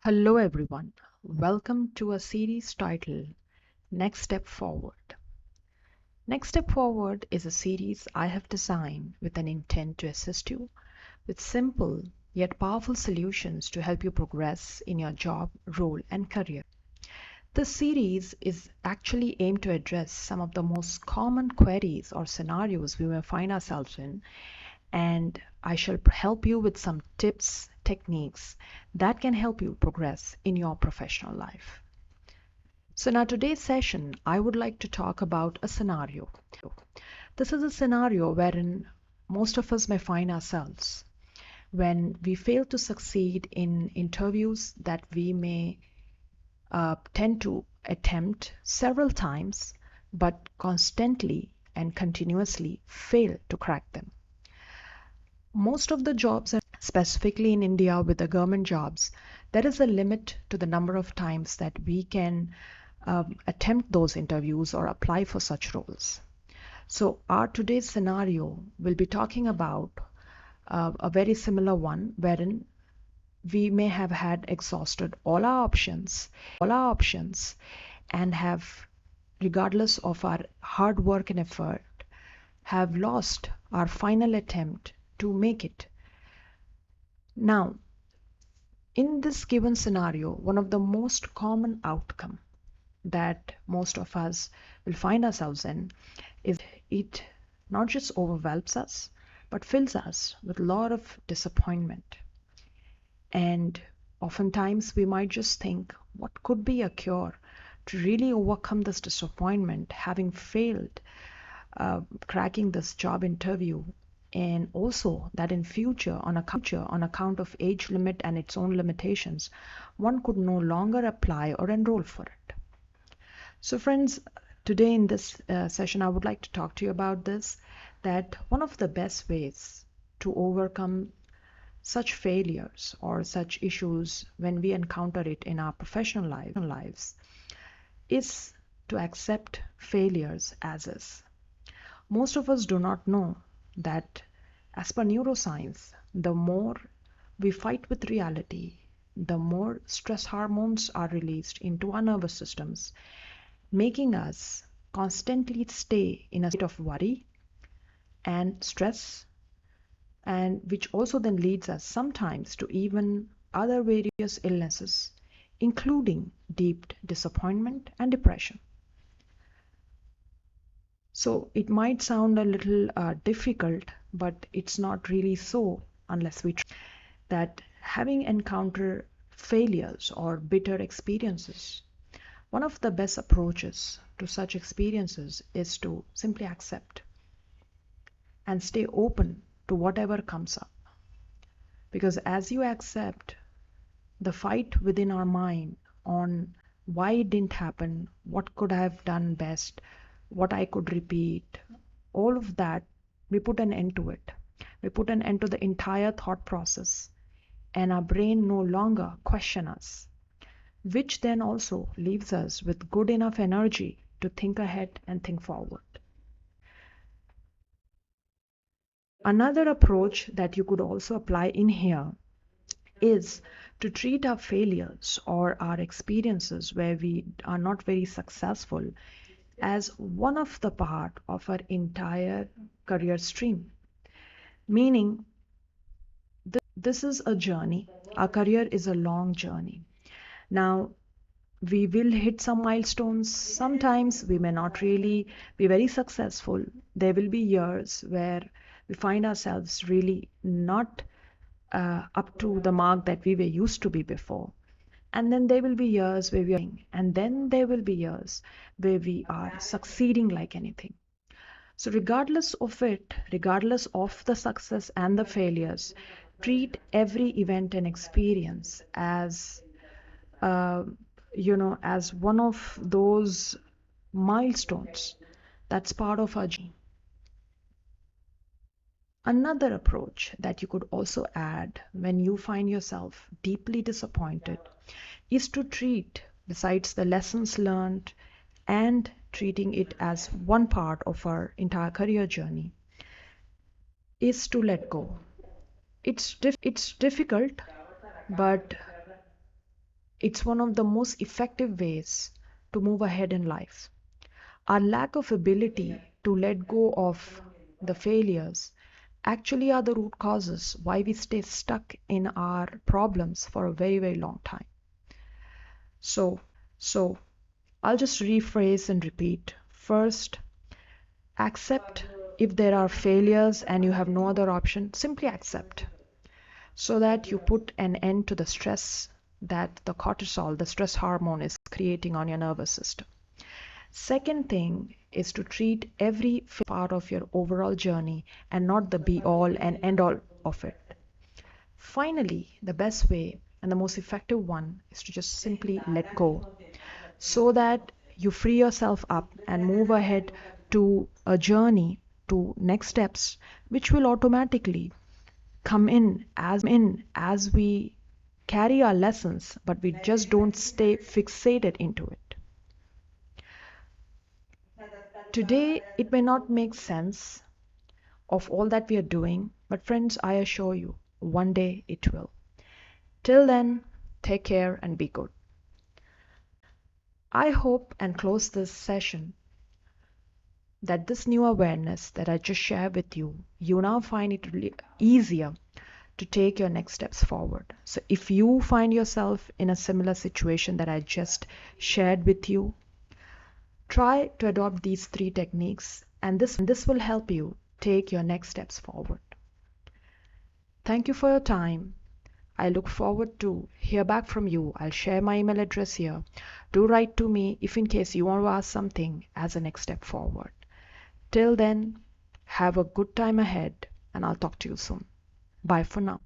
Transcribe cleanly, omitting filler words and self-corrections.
Hello, everyone. Welcome to a series titled Next Step Forward. Next Step Forward is a series I have designed with an intent to assist you with simple yet powerful solutions to help you progress in your job, role, and career. This series is actually aimed to address some of the most common queries or scenarios we may find ourselves in, and I shall help you with some tips, techniques that can help you progress in your professional life. So, now today's session, I would like to talk about a scenario. This is a scenario wherein most of us may find ourselves when we fail to succeed in interviews that we may tend to attempt several times, but constantly and continuously fail to crack them. Most of the jobs, specifically in India with the government jobs, there is a limit to the number of times that we can attempt those interviews or apply for such roles. So, our today's scenario will be talking about a very similar one wherein we may have had exhausted all our options, and have, regardless of our hard work and effort, have lost our final attempt to make it. Now, in this given scenario, one of the most common outcome that most of us will find ourselves in is it not just overwhelms us, but fills us with a lot of disappointment. And oftentimes we might just think, what could be a cure to really overcome this disappointment, having failed cracking this job interview, and also that in future on account of age limit and its own limitations, one could no longer apply or enroll for it. So friends, today in this session I would like to talk to you about this, that one of the best ways to overcome such failures or such issues when we encounter it in our professional lives is to accept failures as is. Most of us do not know that, as per neuroscience, the more we fight with reality, the more stress hormones are released into our nervous systems, making us constantly stay in a state of worry and stress, and which also then leads us sometimes to even other various illnesses, including deep disappointment and depression. So it might sound a little difficult, but it's not really so unless we try. That having encountered failures or bitter experiences, one of the best approaches to such experiences is to simply accept and stay open to whatever comes up. Because as you accept, the fight within our mind on why it didn't happen, what could I have done best, what I could repeat, all of that, we put an end to it. We put an end to the entire thought process, and our brain no longer question us, which then also leaves us with good enough energy to think ahead and think forward. Another approach that you could also apply in here is to treat our failures or our experiences where we are not very successful as one of the part of our entire career stream. Meaning, this is a journey. Our career is a long journey. Now, we will hit some milestones. Sometimes we may not really be very successful. There will be years where we find ourselves really not up to the mark that we were used to be before. And then there will be years where we are, and then there will be years where we are succeeding like anything. So, regardless of it, regardless of the success and the failures, treat every event and experience as uh, as one of those milestones that's part of our journey. Another approach that you could also add when you find yourself deeply disappointed is to treat, besides the lessons learned and treating it as one part of our entire career journey, is to let go. It's difficult, but It's one of the most effective ways to move ahead in life. Our lack of ability to let go of the failures actually are the root causes why we stay stuck in our problems for a very, very long time. So I'll just rephrase and repeat. First, accept if there are failures and you have no other option, simply accept so that you put an end to the stress that the cortisol, the stress hormone, is creating on your nervous system. Second thing is to treat every part of your overall journey and not the be all and end all of it. Finally, the best way and the most effective one is to just simply let go so that you free yourself up and move ahead to a journey to next steps, which will automatically come in as we carry our lessons, but we just don't stay fixated into it. Today, it may not make sense of all that we are doing, but friends, I assure you, one day it will. Till then, take care and be good. I hope and close this session that this new awareness that I just shared with you, you now find it really easier to take your next steps forward. So if you find yourself in a similar situation that I just shared with you, try to adopt these 3 techniques, and this will help you take your next steps forward. Thank you for your time. I look forward to hear back from you. I'll share my email address here. Do write to me if in case you want to ask something as a next step forward. Till then, have a good time ahead, and I'll talk to you soon. Bye for now.